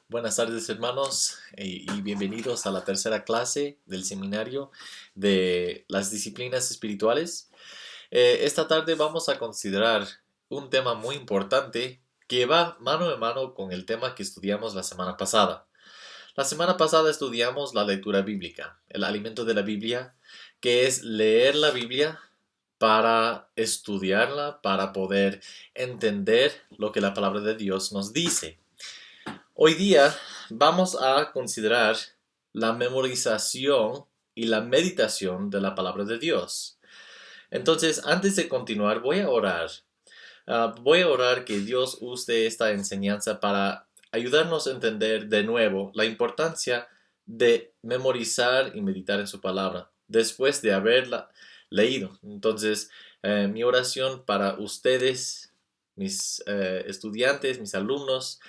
Buenas tardes hermanos y bienvenidos a la tercera clase del seminario de las disciplinas espirituales. Esta tarde vamos a considerar un tema muy importante que va mano en mano con el tema que estudiamos la semana pasada. La semana pasada estudiamos la lectura bíblica, el alimento de la Biblia, que es leer la Biblia para estudiarla, para poder entender lo que la palabra de Dios nos dice. Hoy día vamos a considerar la memorización y la meditación de la palabra de Dios. Entonces, antes de continuar, voy a orar. Voy a orar que Dios use esta enseñanza para ayudarnos a entender de nuevo la importancia de memorizar y meditar en su palabra después de haberla leído. Entonces, mi oración para ustedes, mis estudiantes, mis alumnos,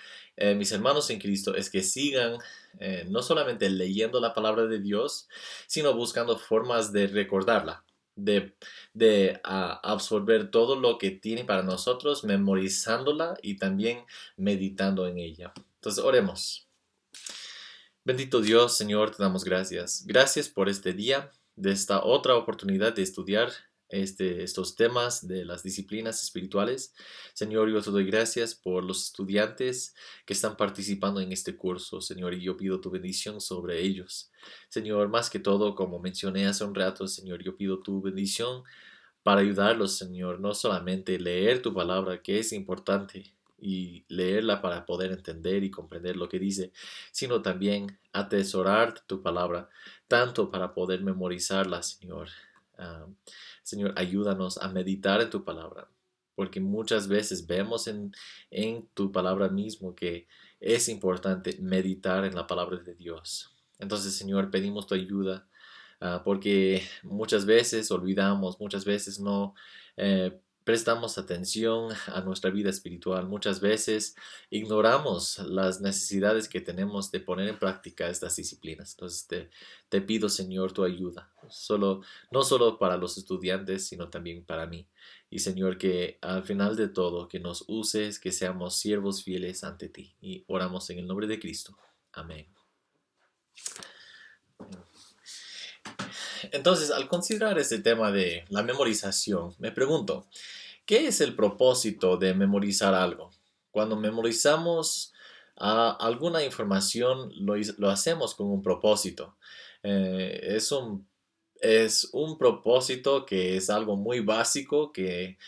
mis hermanos en Cristo, es que sigan no solamente leyendo la palabra de Dios, sino buscando formas de recordarla, de absorber todo lo que tiene para nosotros, memorizándola y también meditando en ella. Entonces, oremos. Bendito Dios, Señor, te damos gracias. Gracias por este día, de esta otra oportunidad de estudiar estos temas de las disciplinas espirituales. Señor, yo te doy gracias por los estudiantes que están participando en este curso, Señor, y yo pido tu bendición sobre ellos. Señor, más que todo, como mencioné hace un rato, Señor, yo pido tu bendición para ayudarlos, Señor, no solamente leer tu palabra, que es importante, y leerla para poder entender y comprender lo que dice, sino también atesorar tu palabra, tanto para poder memorizarla, Señor. Ah, Señor, ayúdanos a meditar en tu palabra, porque muchas veces vemos en tu palabra mismo que es importante meditar en la palabra de Dios. Entonces, Señor, pedimos tu ayuda porque muchas veces olvidamos, muchas veces no prestamos atención a nuestra vida espiritual, muchas veces ignoramos las necesidades que tenemos de poner en práctica estas disciplinas. Entonces te pido, Señor, tu ayuda, no solo para los estudiantes, sino también para mí. Y Señor, que al final de todo, que nos uses, que seamos siervos fieles ante ti. Y oramos en el nombre de Cristo. Amén. Entonces, al considerar este tema de la memorización, me pregunto, ¿qué es el propósito de memorizar algo? Cuando memorizamos alguna información, lo hacemos con un propósito. Es un propósito que es algo muy básico que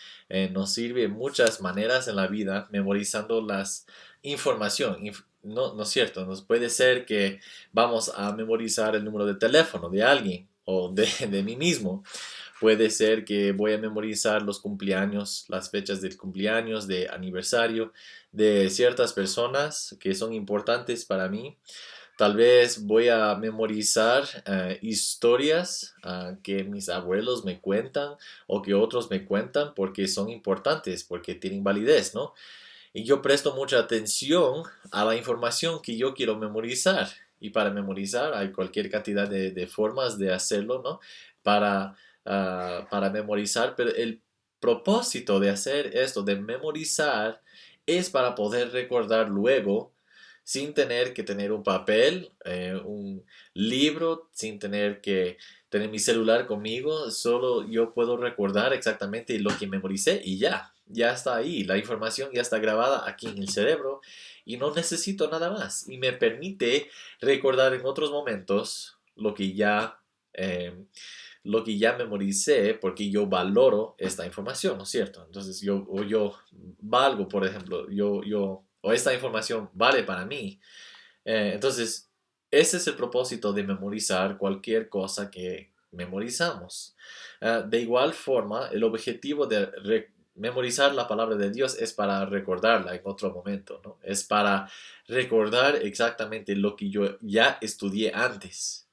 nos sirve de muchas maneras en la vida, memorizando las información. No, no es cierto, nos puede ser que vamos a memorizar el número de teléfono de alguien o de mí mismo. Puede ser que voy a memorizar los cumpleaños, las fechas del cumpleaños, de aniversario de ciertas personas que son importantes para mí. Tal vez voy a memorizar historias que mis abuelos me cuentan o que otros me cuentan porque son importantes, porque tienen validez, ¿no? Y yo presto mucha atención a la información que yo quiero memorizar. Y para memorizar hay cualquier cantidad de formas de hacerlo, ¿no? Para memorizar, pero el propósito de hacer esto, de memorizar, es para poder recordar luego sin tener que tener un papel, un libro, sin tener que tener mi celular conmigo, solo yo puedo recordar exactamente lo que memoricé y ya está ahí, la información ya está grabada aquí en el cerebro y no necesito nada más y me permite recordar en otros momentos eh, lo que ya memoricé porque yo valoro esta información, ¿no es cierto? Entonces yo valgo, por ejemplo, o esta información vale para mí. Entonces, ese es el propósito de memorizar cualquier cosa que memorizamos. De igual forma, el objetivo de memorizar la palabra de Dios es para recordarla en otro momento, ¿no? Es para recordar exactamente lo que yo ya estudié antes.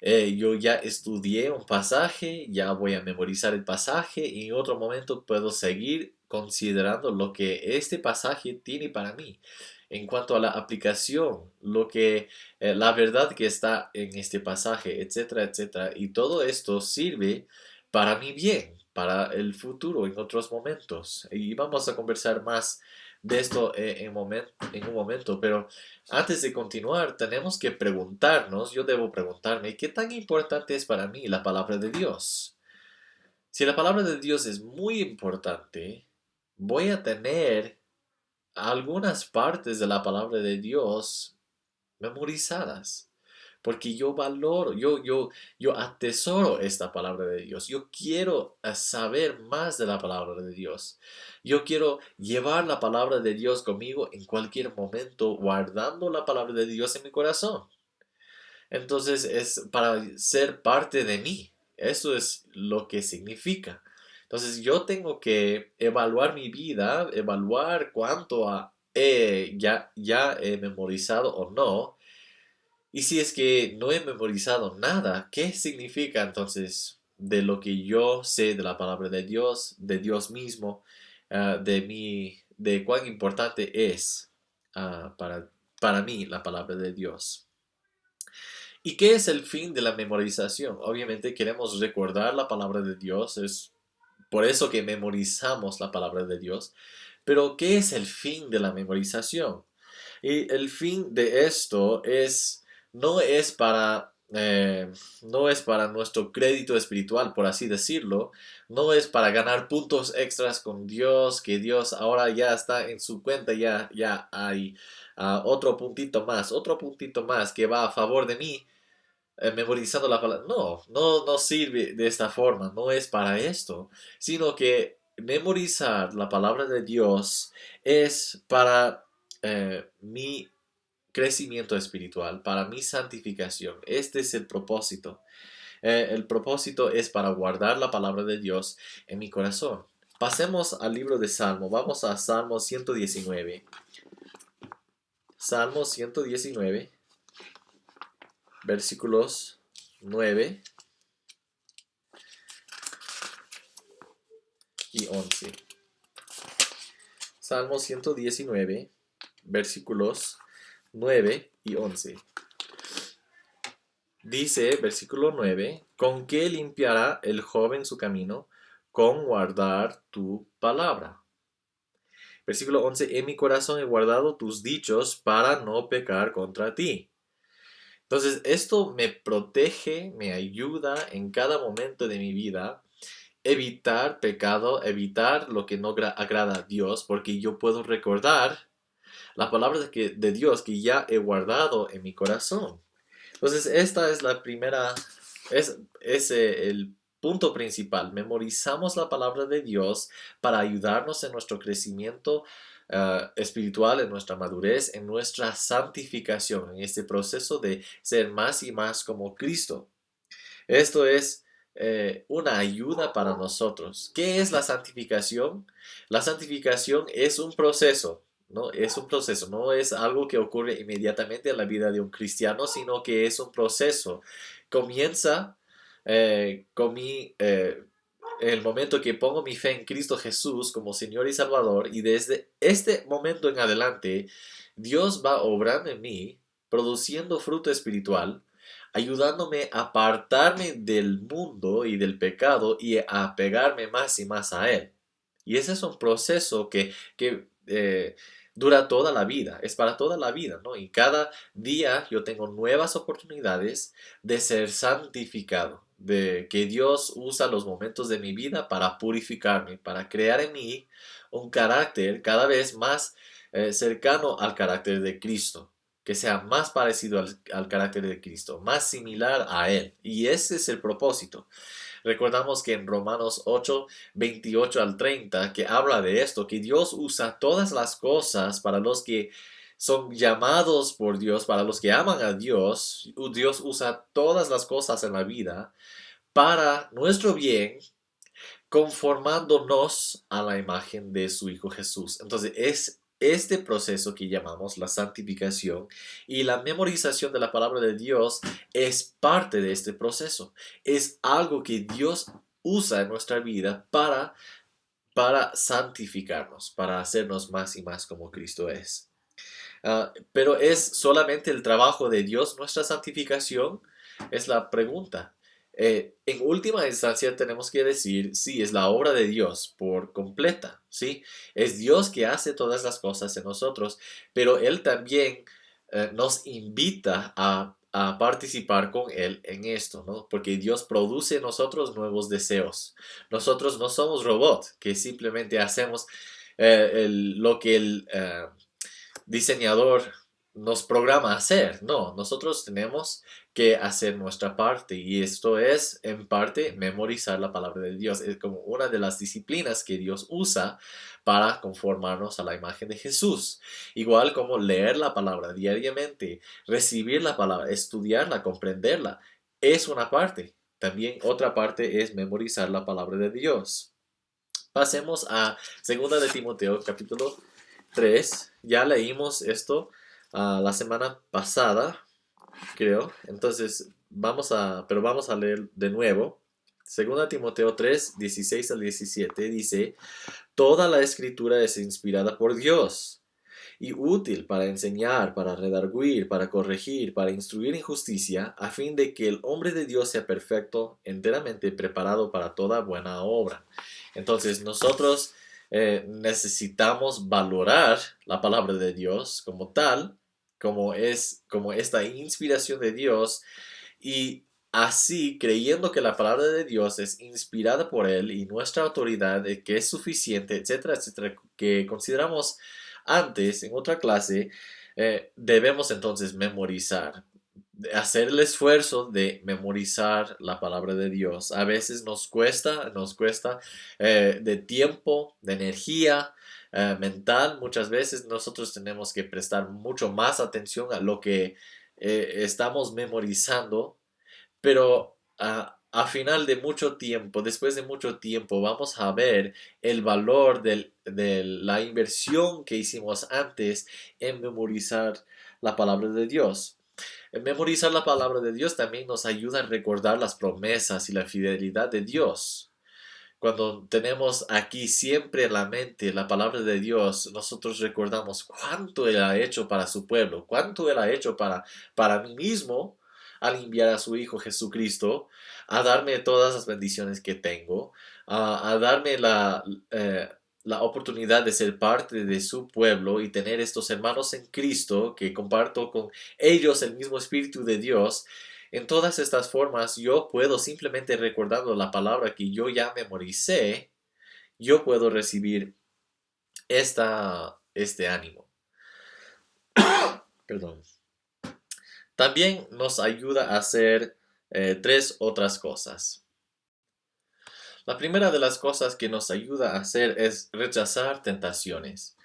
Yo ya estudié un pasaje, ya voy a memorizar el pasaje y en otro momento puedo seguir considerando lo que este pasaje tiene para mí. En cuanto a la aplicación, la verdad que está en este pasaje, etcétera, etcétera. Y todo esto sirve para mi bien, para el futuro en otros momentos. Y vamos a conversar más de esto en un momento, pero antes de continuar tenemos que preguntarnos, yo debo preguntarme, ¿qué tan importante es para mí la palabra de Dios? Si la palabra de Dios es muy importante, voy a tener algunas partes de la palabra de Dios memorizadas. Porque yo valoro, yo atesoro esta palabra de Dios. Yo quiero saber más de la palabra de Dios. Yo quiero llevar la palabra de Dios conmigo en cualquier momento, guardando la palabra de Dios en mi corazón. Entonces es para ser parte de mí. Eso es lo que significa. Entonces yo tengo que evaluar mi vida, evaluar cuánto ya he memorizado o no. Y si es que no he memorizado nada, ¿qué significa entonces de lo que yo sé de la palabra de Dios mismo, de cuán importante es para mí la palabra de Dios? ¿Y qué es el fin de la memorización? Obviamente queremos recordar la palabra de Dios, es por eso que memorizamos la palabra de Dios. Pero ¿qué es el fin de la memorización? Y el fin de esto no es no es para nuestro crédito espiritual, por así decirlo. No es para ganar puntos extras con Dios, que Dios ahora ya está en su cuenta, ya hay otro puntito más que va a favor de mí, memorizando la palabra. No sirve de esta forma, no es para esto, sino que memorizar la palabra de Dios es para mi crecimiento espiritual, para mi santificación. Este es el propósito. El propósito es para guardar la palabra de Dios en mi corazón. Pasemos al libro de Salmo. Vamos a Salmo 119. Salmo 119, versículos 9 y 11. Salmo 119, versículos 9 y 11. Dice, versículo 9, ¿con qué limpiará el joven su camino? Con guardar tu palabra. Versículo 11, en mi corazón he guardado tus dichos para no pecar contra ti. Entonces, esto me protege, me ayuda en cada momento de mi vida, evitar pecado, evitar lo que no agrada a Dios, porque yo puedo recordar la palabra de Dios que ya he guardado en mi corazón. Entonces, esta es la primera, es el punto principal. Memorizamos la palabra de Dios para ayudarnos en nuestro crecimiento espiritual, en nuestra madurez, en nuestra santificación, en este proceso de ser más y más como Cristo. Esto es una ayuda para nosotros. ¿Qué es la santificación? La santificación es un proceso. ¿No? Es un proceso, no es algo que ocurre inmediatamente en la vida de un cristiano, sino que es un proceso. Comienza en el momento que pongo mi fe en Cristo Jesús como Señor y Salvador, y desde este momento en adelante, Dios va obrando en mí, produciendo fruto espiritual, ayudándome a apartarme del mundo y del pecado y a pegarme más y más a Él. Y ese es un proceso que dura toda la vida, es para toda la vida, ¿no? Y cada día yo tengo nuevas oportunidades de ser santificado, de que Dios usa los momentos de mi vida para purificarme, para crear en mí un carácter cada vez más cercano al carácter de Cristo, que sea más parecido al carácter de Cristo, más similar a Él. Y ese es el propósito. Recordamos que en Romanos 8, 28 al 30, que habla de esto, que Dios usa todas las cosas para los que son llamados por Dios, para los que aman a Dios. Dios usa todas las cosas en la vida para nuestro bien, conformándonos a la imagen de su Hijo Jesús. Entonces es este proceso que llamamos la santificación, y la memorización de la palabra de Dios es parte de este proceso. Es algo que Dios usa en nuestra vida para santificarnos, para hacernos más y más como Cristo es. Pero ¿es solamente el trabajo de Dios nuestra santificación? Es la pregunta. En última instancia tenemos que decir, sí, es la obra de Dios por completa, ¿sí? Es Dios que hace todas las cosas en nosotros, pero Él también nos invita a participar con Él en esto, ¿no? Porque Dios produce en nosotros nuevos deseos. Nosotros no somos robots que simplemente hacemos lo que el diseñador nos programa a hacer. No, nosotros tenemos que hacer nuestra parte y esto es en parte memorizar la palabra de Dios. Es como una de las disciplinas que Dios usa para conformarnos a la imagen de Jesús. Igual como leer la palabra diariamente, recibir la palabra, estudiarla, comprenderla, es una parte. También otra parte es memorizar la palabra de Dios. Pasemos a 2 de Timoteo capítulo 3. Ya leímos esto la semana pasada, creo. Entonces, pero vamos a leer de nuevo. 2 Timoteo 3, 16 al 17 dice, toda la escritura es inspirada por Dios y útil para enseñar, para redarguir, para corregir, para instruir en justicia, a fin de que el hombre de Dios sea perfecto, enteramente preparado para toda buena obra. Entonces nosotros necesitamos valorar la palabra de Dios como tal, como esta inspiración de Dios y así creyendo que la palabra de Dios es inspirada por Él y nuestra autoridad que es suficiente, etcétera, etcétera, que consideramos antes en otra clase, debemos entonces memorizar, hacer el esfuerzo de memorizar la palabra de Dios. A veces nos cuesta de tiempo, de energía, mental. Muchas veces nosotros tenemos que prestar mucho más atención a lo que estamos memorizando, pero a final de mucho tiempo, después de mucho tiempo, vamos a ver el valor de la inversión que hicimos antes en memorizar la palabra de Dios. Memorizar la palabra de Dios también nos ayuda a recordar las promesas y la fidelidad de Dios. Cuando tenemos aquí siempre en la mente la palabra de Dios, nosotros recordamos cuánto Él ha hecho para su pueblo, cuánto Él ha hecho para mí mismo al enviar a su Hijo Jesucristo, a darme todas las bendiciones que tengo, a darme la oportunidad de ser parte de su pueblo y tener estos hermanos en Cristo que comparto con ellos el mismo Espíritu de Dios. En todas estas formas, yo puedo simplemente recordando la palabra que yo ya memoricé, yo puedo recibir este ánimo. Perdón. También nos ayuda a hacer tres otras cosas. La primera de las cosas que nos ayuda a hacer es rechazar tentaciones.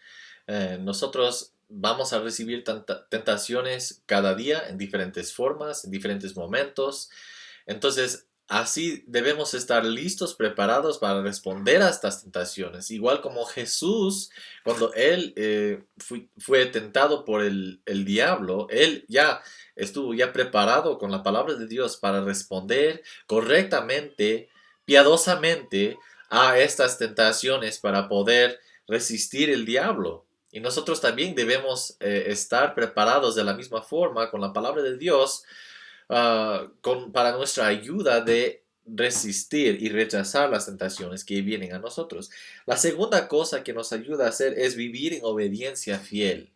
Nosotros vamos a recibir tentaciones cada día en diferentes formas, en diferentes momentos. Entonces, así debemos estar listos, preparados para responder a estas tentaciones. Igual como Jesús, cuando Él fue tentado por el diablo, Él ya estuvo ya preparado con la palabra de Dios para responder correctamente, piadosamente a estas tentaciones para poder resistir el diablo. Y nosotros también debemos estar preparados de la misma forma con la palabra de Dios para nuestra ayuda de resistir y rechazar las tentaciones que vienen a nosotros. La segunda cosa que nos ayuda a hacer es vivir en obediencia fiel.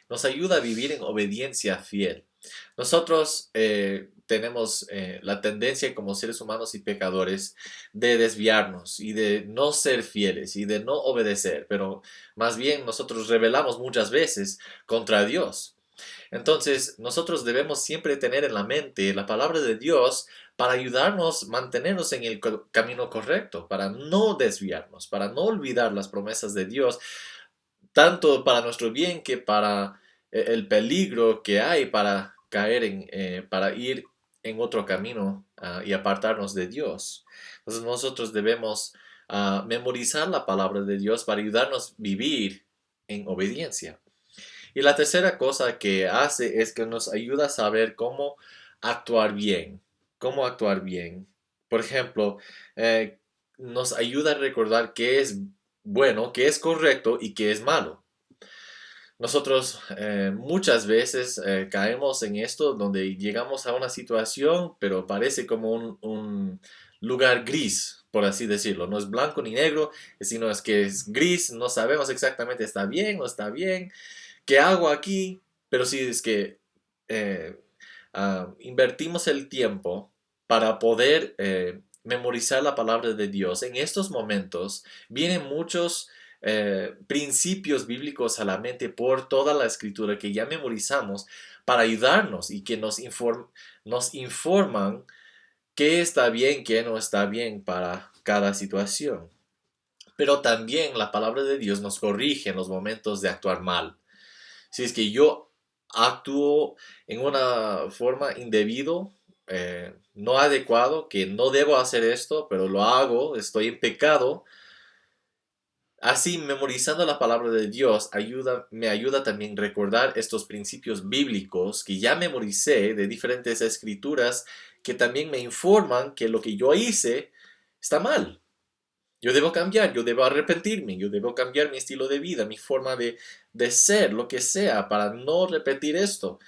Nos ayuda a vivir en obediencia fiel. Nosotros tenemos la tendencia como seres humanos y pecadores de desviarnos y de no ser fieles y de no obedecer, pero más bien nosotros rebelamos muchas veces contra Dios. Entonces, nosotros debemos siempre tener en la mente la palabra de Dios para ayudarnos a mantenernos en el camino correcto, para no desviarnos, para no olvidar las promesas de Dios, tanto para nuestro bien que para el peligro que hay para para ir en otro camino y apartarnos de Dios. Entonces, nosotros debemos memorizar la palabra de Dios para ayudarnos a vivir en obediencia. Y la tercera cosa que hace es que nos ayuda a saber cómo actuar bien. Cómo actuar bien. Por ejemplo, nos ayuda a recordar qué es bueno, qué es correcto y qué es malo. Nosotros muchas veces caemos en esto donde llegamos a una situación, pero parece como un lugar gris, por así decirlo. No es blanco ni negro, sino es que es gris, no sabemos exactamente está bien o está bien, qué hago aquí, pero sí es que eh, invertimos el tiempo para poder memorizar la palabra de Dios. En estos momentos vienen muchos principios bíblicos a la mente por toda la escritura que ya memorizamos para ayudarnos y que nos informan qué está bien, qué no está bien para cada situación. Pero también la palabra de Dios nos corrige en los momentos de actuar mal. Si es que yo actúo en una forma indebido, no adecuado, que no debo hacer esto, pero lo hago, estoy en pecado. Así, memorizando la palabra de Dios me ayuda también a recordar estos principios bíblicos que ya memoricé de diferentes escrituras que también me informan que lo que yo hice está mal. Yo debo cambiar, yo debo arrepentirme, yo debo cambiar mi estilo de vida, mi forma de ser, lo que sea, para no repetir esto.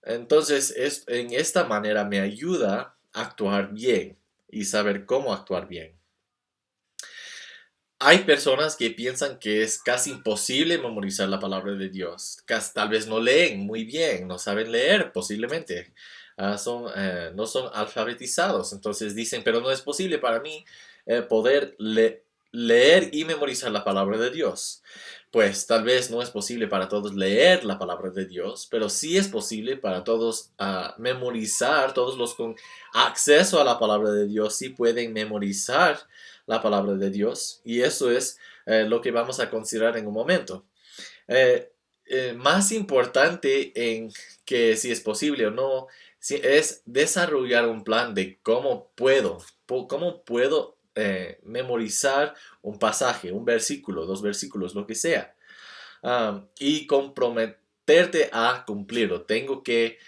Entonces, en esta manera me ayuda a actuar bien y saber cómo actuar bien. Hay personas que piensan que es casi imposible memorizar la palabra de Dios. Tal vez no leen muy bien, no saben leer posiblemente. No son alfabetizados. Entonces dicen, pero no es posible para mí poder leer y memorizar la palabra de Dios. Pues tal vez no es posible para todos leer la palabra de Dios, pero sí es posible para todos memorizar, todos los con acceso a la palabra de Dios sí pueden memorizar la palabra de Dios, y eso es lo que vamos a considerar en un momento. Más importante en que si es posible o no, es desarrollar un plan de cómo puedo memorizar un pasaje, un versículo, dos versículos, lo que sea, y comprometerte a cumplirlo. Tengo que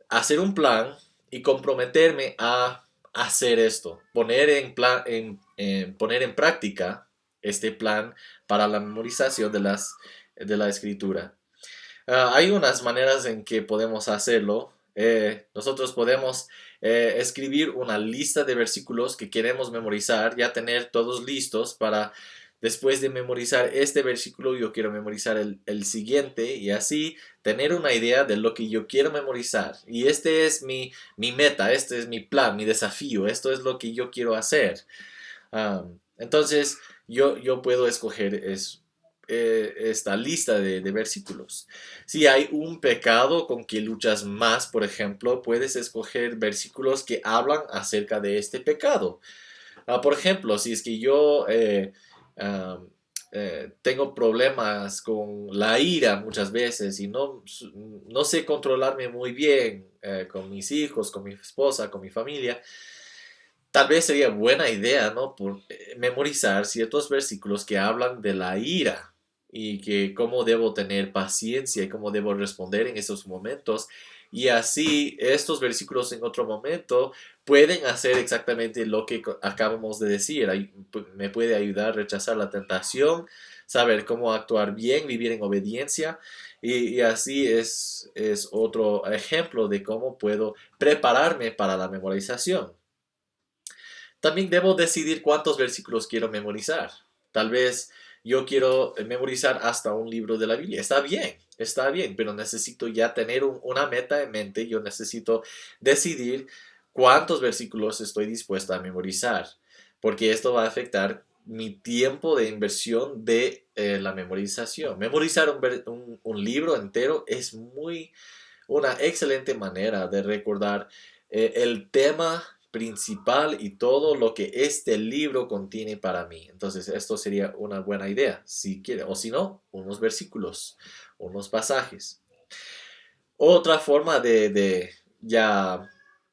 hacer un plan y comprometerme a hacer esto, poner en práctica este plan para la memorización de la escritura. Hay unas maneras en que podemos hacerlo. Nosotros podemos escribir una lista de versículos que queremos memorizar, ya tener todos listos para después de memorizar este versículo, yo quiero memorizar el siguiente y así tener una idea de lo que yo quiero memorizar. Y este es mi meta, este es mi plan, mi desafío, esto es lo que yo quiero hacer. Entonces, yo puedo escoger esta lista de versículos. Si hay un pecado con que luchas más, por ejemplo, puedes escoger versículos que hablan acerca de este pecado. Por ejemplo, si es que yo tengo problemas con la ira muchas veces y no sé controlarme muy bien con mis hijos, con mi esposa, con mi familia, tal vez sería buena idea, ¿no? Memorizar ciertos versículos que hablan de la ira y que cómo debo tener paciencia y cómo debo responder en esos momentos. Y así estos versículos en otro momento pueden hacer exactamente lo que acabamos de decir. Me puede ayudar a rechazar la tentación, saber cómo actuar bien, vivir en obediencia. Y así es otro ejemplo de cómo puedo prepararme para la memorización. También debo decidir cuántos versículos quiero memorizar. Tal vez yo quiero memorizar hasta un libro de la Biblia. Está bien, pero necesito ya tener una meta en mente. Yo necesito decidir cuántos versículos estoy dispuesto a memorizar, porque esto va a afectar mi tiempo de inversión de la memorización. Memorizar un libro entero es una excelente manera de recordar el tema principal y todo lo que este libro contiene para mí. Entonces, esto sería una buena idea, si quiere, o si no, unos versículos, unos pasajes. Otra forma de ya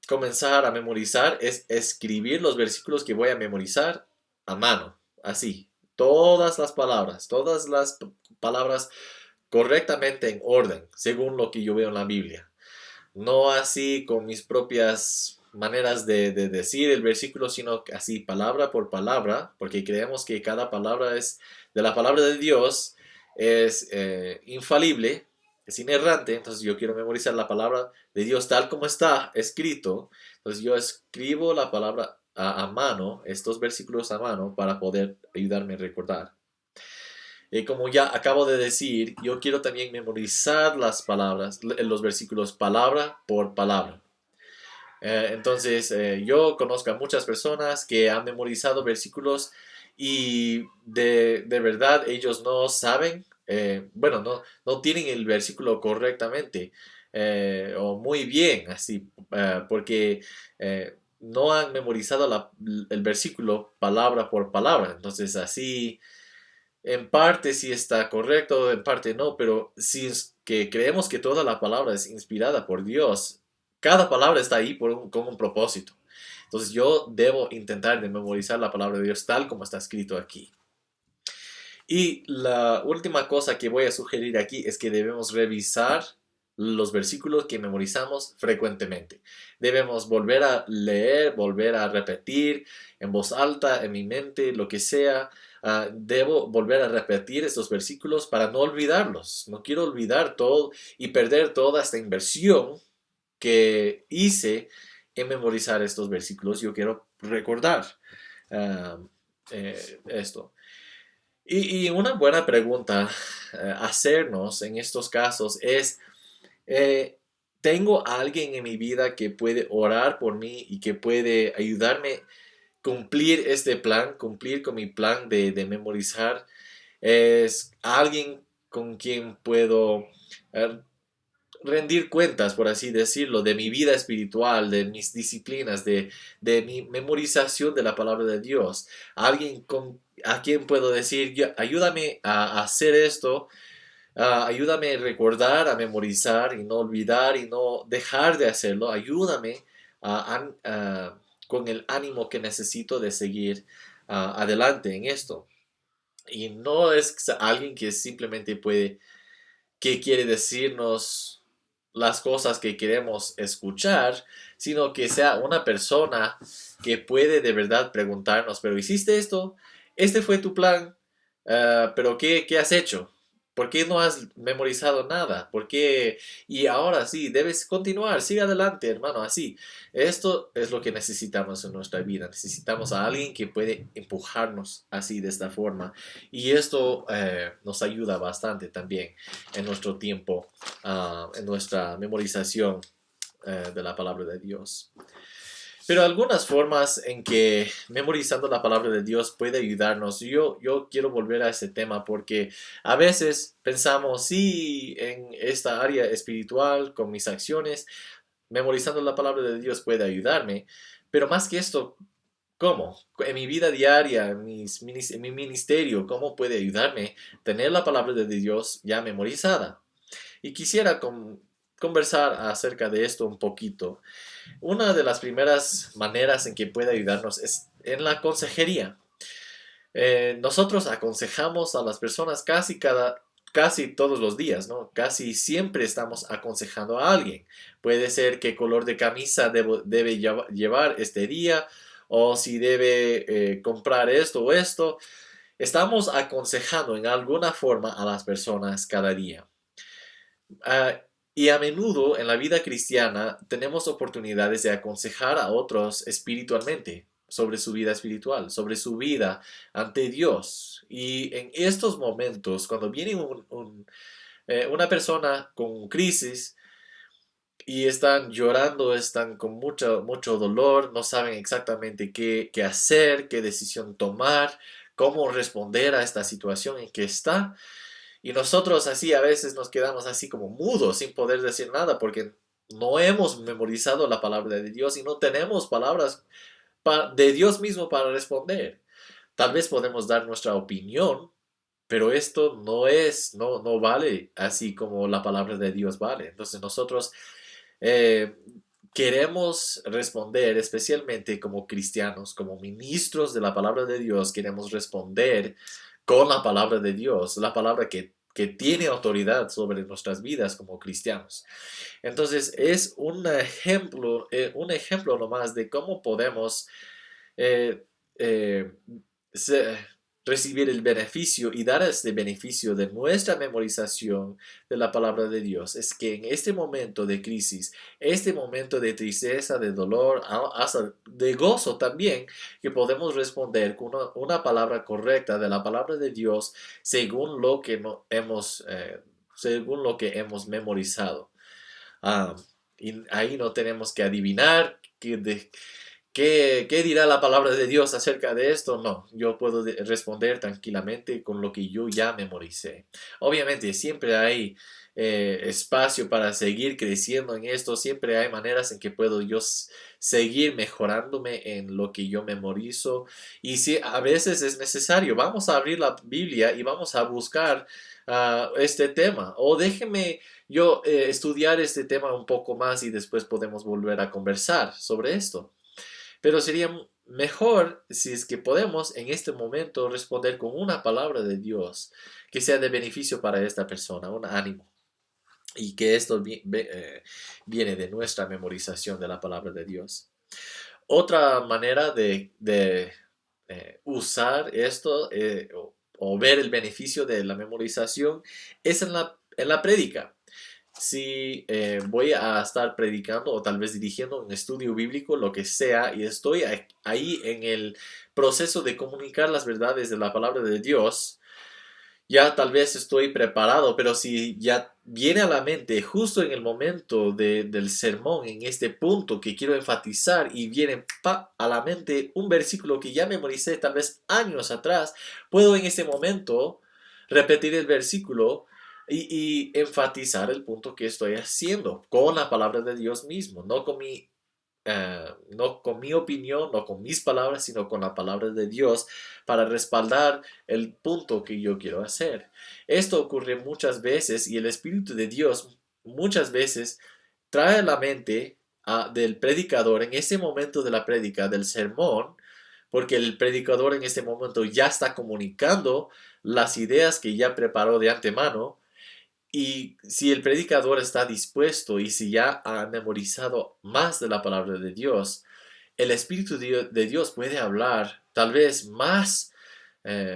comenzar a memorizar es escribir los versículos que voy a memorizar a mano, así. Todas las palabras correctamente en orden, según lo que yo veo en la Biblia. No así con mis propias maneras de decir el versículo, sino así palabra por palabra, porque creemos que cada palabra es de la palabra de Dios, es infalible, es inerrante, entonces yo quiero memorizar la palabra de Dios tal como está escrito. Entonces yo escribo la palabra a mano, estos versículos a mano, para poder ayudarme a recordar. Como ya acabo de decir, yo quiero también memorizar las palabras, los versículos palabra por palabra. Entonces, yo conozco a muchas personas que han memorizado versículos y de verdad ellos no saben, bueno, no tienen el versículo correctamente o muy bien, así, porque no han memorizado el versículo palabra por palabra. Entonces, así, en parte sí está correcto, en parte no, pero si es que creemos que toda la palabra es inspirada por Dios, cada palabra está ahí con un propósito. Entonces yo debo intentar de memorizar la palabra de Dios tal como está escrito aquí. Y la última cosa que voy a sugerir aquí es que debemos revisar los versículos que memorizamos frecuentemente. Debemos volver a leer, volver a repetir en voz alta, en mi mente, lo que sea. Debo volver a repetir estos versículos para no olvidarlos. No quiero olvidar todo y perder toda esta inversión que hice en memorizar estos versículos. Yo quiero recordar uh, esto. Y una buena pregunta hacernos en estos casos es, eh, ¿tengo alguien en mi vida que puede orar por mí y que puede ayudarme a cumplir este plan, cumplir con mi plan de memorizar? ¿Es alguien con quien puedo eh, rendir cuentas, por así decirlo, de mi vida espiritual, de mis disciplinas, de mi memorización de la palabra de Dios? Alguien a quien puedo decir, ayúdame a hacer esto, ayúdame a recordar, a memorizar y no olvidar y no dejar de hacerlo. Ayúdame con el ánimo que necesito de seguir adelante en esto. Y no es alguien que simplemente que quiere decirnos las cosas que queremos escuchar, sino que sea una persona que puede de verdad preguntarnos, pero ¿hiciste esto? ¿Este fue tu plan? ¿Pero qué has hecho? ¿Por qué no has memorizado nada? ¿Por qué? Y ahora sí, debes continuar, sigue adelante, hermano, así. Esto es lo que necesitamos en nuestra vida. Necesitamos a alguien que puede empujarnos así, de esta forma. Y esto nos ayuda bastante también en nuestro tiempo, en nuestra memorización de la palabra de Dios. Pero algunas formas en que memorizando la palabra de Dios puede ayudarnos. Yo quiero volver a ese tema porque a veces pensamos, sí, en esta área espiritual, con mis acciones, memorizando la palabra de Dios puede ayudarme. Pero más que esto, ¿cómo? En mi vida diaria, en mi ministerio, ¿cómo puede ayudarme tener la palabra de Dios ya memorizada? Y quisiera conversar acerca de esto un poquito. Una de las primeras maneras en que puede ayudarnos es en la consejería. Nosotros aconsejamos a las personas casi todos los días, ¿no? Casi siempre estamos aconsejando a alguien. Puede ser qué color de camisa debe llevar este día o si debe comprar esto o esto. Estamos aconsejando en alguna forma a las personas cada día. Ah, y a menudo en la vida cristiana tenemos oportunidades de aconsejar a otros espiritualmente sobre su vida espiritual, sobre su vida ante Dios. Y en estos momentos, cuando viene una persona con crisis y están llorando, están con mucho dolor, no saben exactamente qué hacer, qué decisión tomar, cómo responder a esta situación en que está. Y nosotros así a veces nos quedamos así como mudos sin poder decir nada porque no hemos memorizado la palabra de Dios y no tenemos palabras de Dios mismo para responder. Tal vez podemos dar nuestra opinión, pero esto no vale así como la palabra de Dios vale. Entonces nosotros eh, queremos responder, especialmente como cristianos, como ministros de la palabra de Dios, queremos responder con la palabra de Dios, la palabra que tiene autoridad sobre nuestras vidas como cristianos. Entonces es un ejemplo nomás de cómo podemos eh, eh, se- recibir el beneficio y dar este beneficio de nuestra memorización de la palabra de Dios es que en este momento de crisis, este momento de tristeza, de dolor, hasta de gozo también, que podemos responder con una palabra correcta de la palabra de Dios según lo que según lo que hemos memorizado. Ah, y ahí no tenemos que adivinar ¿qué dirá la palabra de Dios acerca de esto? No, yo puedo responder tranquilamente con lo que yo ya memoricé. Obviamente, siempre hay espacio para seguir creciendo en esto, siempre hay maneras en que puedo yo seguir mejorándome en lo que yo memorizo. Y si a veces es necesario, vamos a abrir la Biblia y vamos a buscar este tema. O déjeme yo estudiar este tema un poco más y después podemos volver a conversar sobre esto. Pero sería mejor si es que podemos en este momento responder con una palabra de Dios que sea de beneficio para esta persona, un ánimo. Y que esto viene de nuestra memorización de la palabra de Dios. Otra manera de usar esto o ver el beneficio de la memorización es en la prédica. Si voy a estar predicando o tal vez dirigiendo un estudio bíblico, lo que sea, y estoy ahí en el proceso de comunicar las verdades de la palabra de Dios, ya tal vez estoy preparado, pero si ya viene a la mente justo en el momento del sermón, en este punto que quiero enfatizar, y viene a la mente un versículo que ya memoricé tal vez años atrás, puedo en ese momento repetir el versículo y enfatizar el punto que estoy haciendo con la palabra de Dios mismo, no con mi opinión, no con mis palabras, sino con la palabra de Dios para respaldar el punto que yo quiero hacer. Esto ocurre muchas veces y el Espíritu de Dios muchas veces trae a la mente del predicador en ese momento de la prédica, del sermón, porque el predicador en ese momento ya está comunicando las ideas que ya preparó de antemano. Y si el predicador está dispuesto y si ya ha memorizado más de la palabra de Dios, el Espíritu de Dios puede hablar tal vez más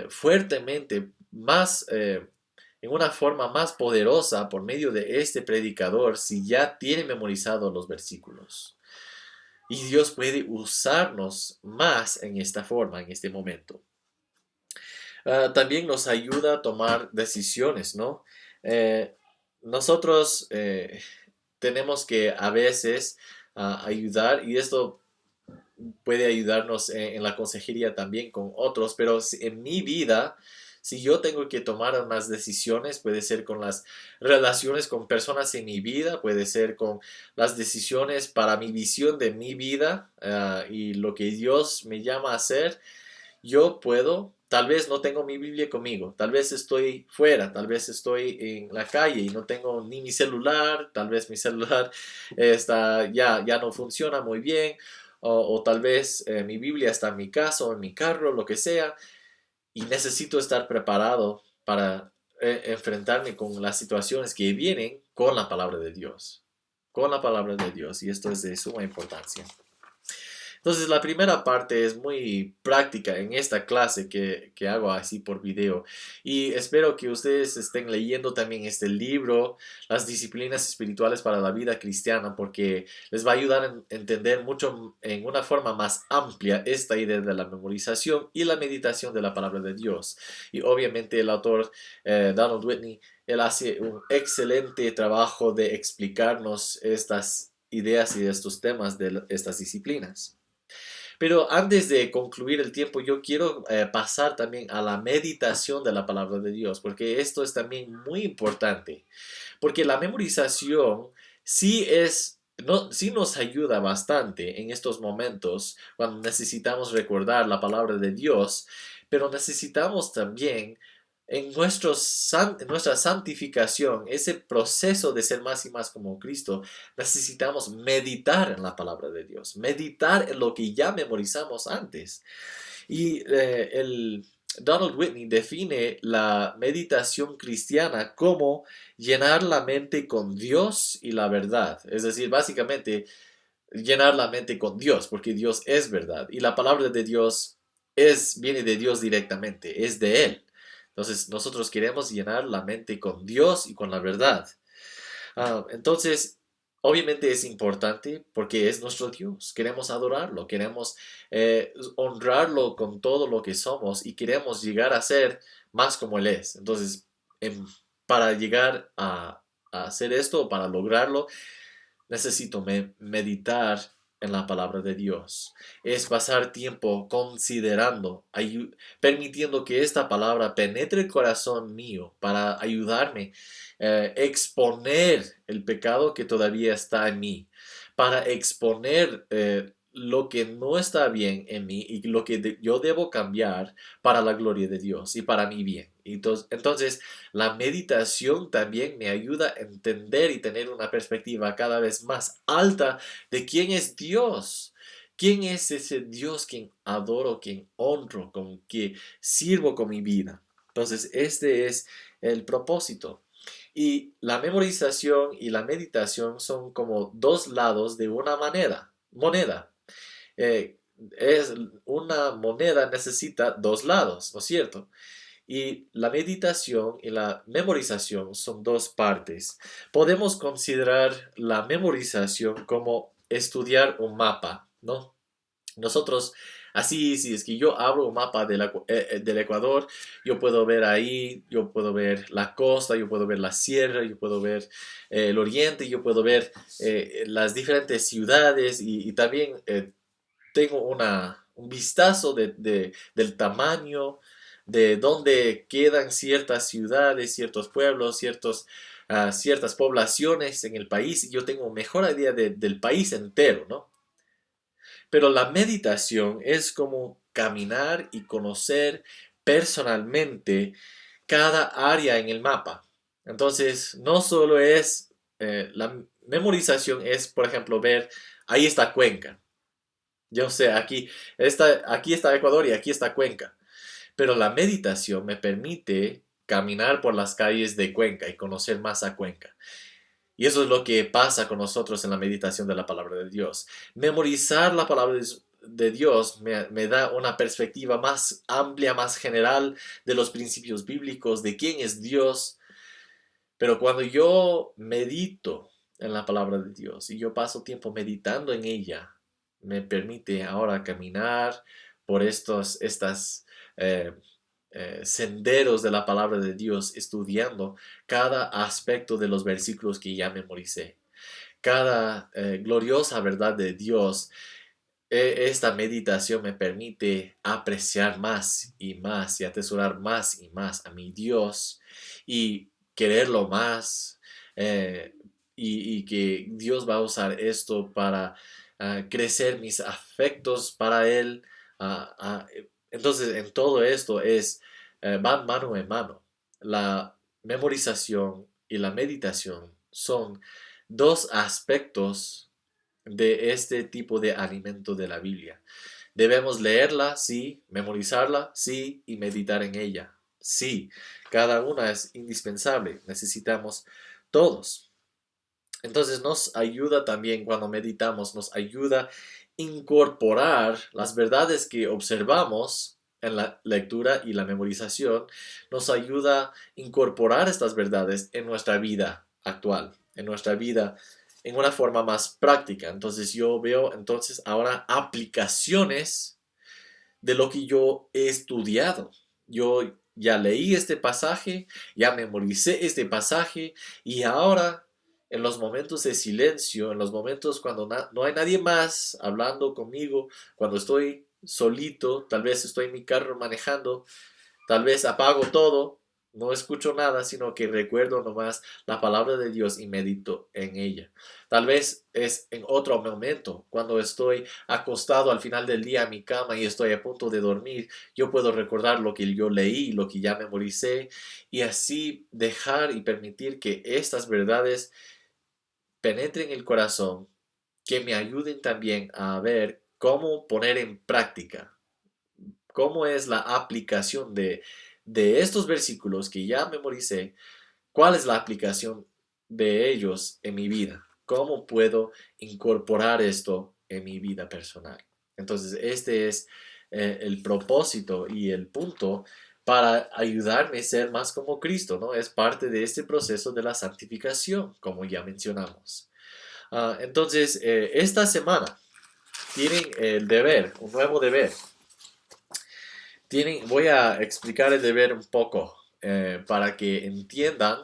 fuertemente, más en una forma más poderosa por medio de este predicador si ya tiene memorizado los versículos. Y Dios puede usarnos más en esta forma, en este momento. También nos ayuda a tomar decisiones, ¿no? Eh, nosotros tenemos que a veces ayudar, y esto puede ayudarnos en la consejería también con otros, pero en mi vida, si yo tengo que tomar unas decisiones, puede ser con las relaciones con personas en mi vida, puede ser con las decisiones para mi visión de mi vida y lo que Dios me llama a hacer. Yo puedo, tal vez no tengo mi Biblia conmigo, tal vez estoy fuera, tal vez estoy en la calle y no tengo ni mi celular, tal vez mi celular ya no funciona muy bien, o tal vez mi Biblia está en mi casa o en mi carro, lo que sea, y necesito estar preparado para enfrentarme con las situaciones que vienen con la palabra de Dios, con la palabra de Dios, y esto es de suma importancia. Entonces, la primera parte es muy práctica en esta clase que hago así por video. Y espero que ustedes estén leyendo también este libro, Las disciplinas espirituales para la vida cristiana, porque les va a ayudar a entender mucho en una forma más amplia esta idea de la memorización y la meditación de la palabra de Dios. Y obviamente el autor Donald Whitney, él hace un excelente trabajo de explicarnos estas ideas y estos temas de estas disciplinas. Pero antes de concluir el tiempo, yo quiero pasar también a la meditación de la palabra de Dios, porque esto es también muy importante, porque la memorización sí sí nos ayuda bastante en estos momentos cuando necesitamos recordar la palabra de Dios, pero necesitamos también en nuestra santificación, ese proceso de ser más y más como Cristo, necesitamos meditar en la palabra de Dios, meditar en lo que ya memorizamos antes. Y Donald Whitney define la meditación cristiana como llenar la mente con Dios y la verdad. Es decir, básicamente llenar la mente con Dios, porque Dios es verdad. Y la palabra de Dios viene de Dios directamente, es de Él. Entonces nosotros queremos llenar la mente con Dios y con la verdad. Entonces, obviamente es importante porque es nuestro Dios. Queremos adorarlo, queremos honrarlo con todo lo que somos y queremos llegar a ser más como Él es. Entonces, em, para llegar a hacer esto, para lograrlo, necesito meditar en la palabra de Dios. Es pasar tiempo considerando, permitiendo que esta palabra penetre el corazón mío para ayudarme a exponer el pecado que todavía está en mí, para exponer lo que no está bien en mí y lo que yo debo cambiar para la gloria de Dios y para mi bien. Entonces, la meditación también me ayuda a entender y tener una perspectiva cada vez más alta de quién es Dios. ¿Quién es ese Dios quien adoro, quien honro, con quien sirvo con mi vida? Entonces, este es el propósito. Y la memorización y la meditación son como dos lados de una moneda. Eh, es una moneda necesita dos lados, ¿no es cierto? Y la meditación y la memorización son dos partes. Podemos considerar la memorización como estudiar un mapa, ¿no? Nosotros, así, si es que yo abro un mapa del Ecuador, yo puedo ver ahí, yo puedo ver la costa, yo puedo ver la sierra, yo puedo ver el oriente, yo puedo ver las diferentes ciudades y también tengo un vistazo del tamaño, de dónde quedan ciertas ciudades, ciertos pueblos, ciertas poblaciones en el país. Y yo tengo mejor idea del país entero, ¿no? Pero la meditación es como caminar y conocer personalmente cada área en el mapa. Entonces, no solo es, la memorización es, por ejemplo, ver, ahí está Cuenca. Yo sé, aquí está Ecuador y aquí está Cuenca. Pero la meditación me permite caminar por las calles de Cuenca y conocer más a Cuenca. Y eso es lo que pasa con nosotros en la meditación de la palabra de Dios. Memorizar la palabra de Dios me da una perspectiva más amplia, más general de los principios bíblicos, de quién es Dios. Pero cuando yo medito en la palabra de Dios y yo paso tiempo meditando en ella, me permite ahora caminar por estas eh, senderos de la palabra de Dios, estudiando cada aspecto de los versículos que ya memoricé. Cada gloriosa verdad de Dios, esta meditación me permite apreciar más y atesorar más y más a mi Dios y quererlo más, y que Dios va a usar esto para crecer mis afectos para Él. Entonces, en todo esto van mano en mano. La memorización y la meditación son dos aspectos de este tipo de alimento de la Biblia. Debemos leerla, sí, memorizarla, sí, y meditar en ella, sí. Cada una es indispensable, necesitamos todos. Entonces nos ayuda también cuando meditamos, nos ayuda a incorporar las verdades que observamos en la lectura y la memorización, nos ayuda a incorporar estas verdades en nuestra vida actual, en nuestra vida en una forma más práctica. Entonces yo veo entonces ahora aplicaciones de lo que yo he estudiado. Yo ya leí este pasaje, ya memoricé este pasaje y ahora en los momentos de silencio, en los momentos cuando no hay nadie más hablando conmigo, cuando estoy solito, tal vez estoy en mi carro manejando, tal vez apago todo, no escucho nada, sino que recuerdo nomás la palabra de Dios y medito en ella. Tal vez es en otro momento, cuando estoy acostado al final del día en mi cama y estoy a punto de dormir, yo puedo recordar lo que yo leí, lo que ya memoricé, y así dejar y permitir que estas verdades penetren el corazón, que me ayuden también a ver cómo poner en práctica, cómo es la aplicación de estos versículos que ya memoricé, cuál es la aplicación de ellos en mi vida, cómo puedo incorporar esto en mi vida personal. Entonces, este es el propósito y el punto para ayudarme a ser más como Cristo, ¿no? Es parte de este proceso de la santificación, como ya mencionamos. Entonces, esta semana tienen el deber, un nuevo deber. Voy a explicar el deber un poco para que entiendan.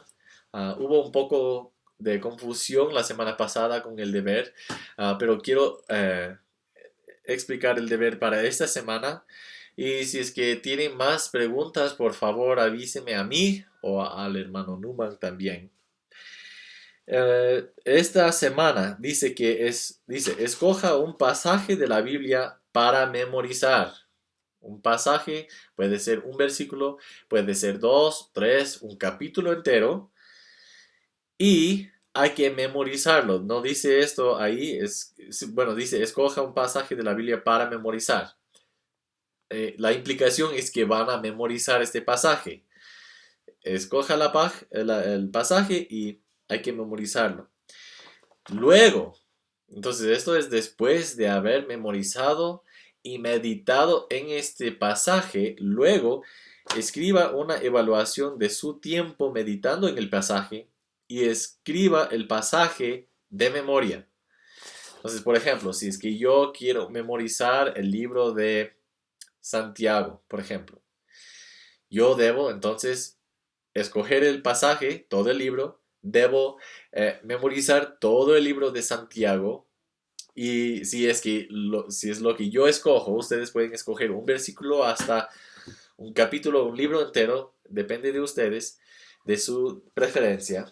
Hubo un poco de confusión la semana pasada con el deber, pero quiero explicar el deber para esta semana. Y si es que tienen más preguntas, por favor avíseme a mí o al hermano Numan también. Esta semana dice, escoja un pasaje de la Biblia para memorizar. Un pasaje puede ser un versículo, puede ser dos, tres, un capítulo entero y hay que memorizarlo. No dice esto ahí, bueno, dice escoja un pasaje de la Biblia para memorizar. La implicación es que van a memorizar este pasaje. Escoja el pasaje y hay que memorizarlo. Luego, entonces esto es después de haber memorizado y meditado en este pasaje. Luego, escriba una evaluación de su tiempo meditando en el pasaje y escriba el pasaje de memoria. Entonces, por ejemplo, si es que yo quiero memorizar el libro de Santiago, por ejemplo, yo debo entonces escoger el pasaje, todo el libro, debo memorizar todo el libro de Santiago. Y si es lo que yo escojo, ustedes pueden escoger un versículo hasta un capítulo, un libro entero, depende de ustedes, de su preferencia.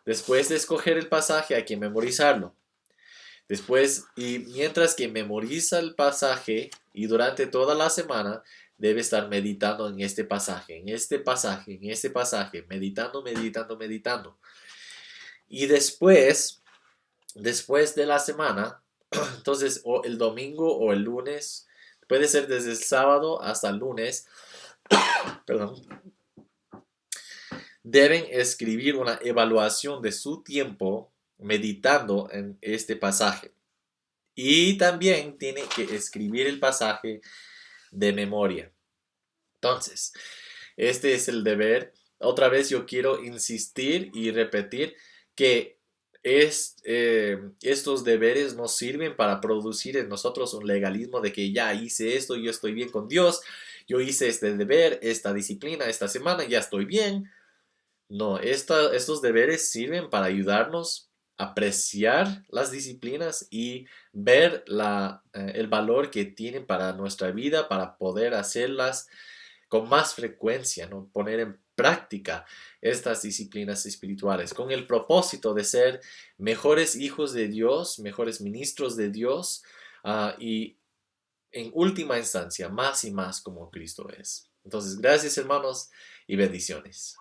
Después de escoger el pasaje hay que memorizarlo. Después, y mientras que memoriza el pasaje y durante toda la semana, debe estar meditando en este pasaje, en este pasaje, en este pasaje, meditando, meditando, meditando. Y después de la semana, entonces o el domingo o el lunes, puede ser desde el sábado hasta el lunes, perdón, deben escribir una evaluación de su tiempo meditando en este pasaje. Y también tienen que escribir el pasaje de memoria. Entonces, este es el deber. Otra vez yo quiero insistir y repetir que estos deberes nos sirven para producir en nosotros un legalismo de que ya hice esto, yo estoy bien con Dios, yo hice este deber, esta disciplina, esta semana, ya estoy bien. No, estos deberes sirven para ayudarnos a apreciar las disciplinas y ver el valor que tienen para nuestra vida, para poder hacerlas con más frecuencia, ¿no? Poner en práctica estas disciplinas espirituales con el propósito de ser mejores hijos de Dios, mejores ministros de Dios y en última instancia más y más como Cristo es. Entonces, gracias hermanos y bendiciones.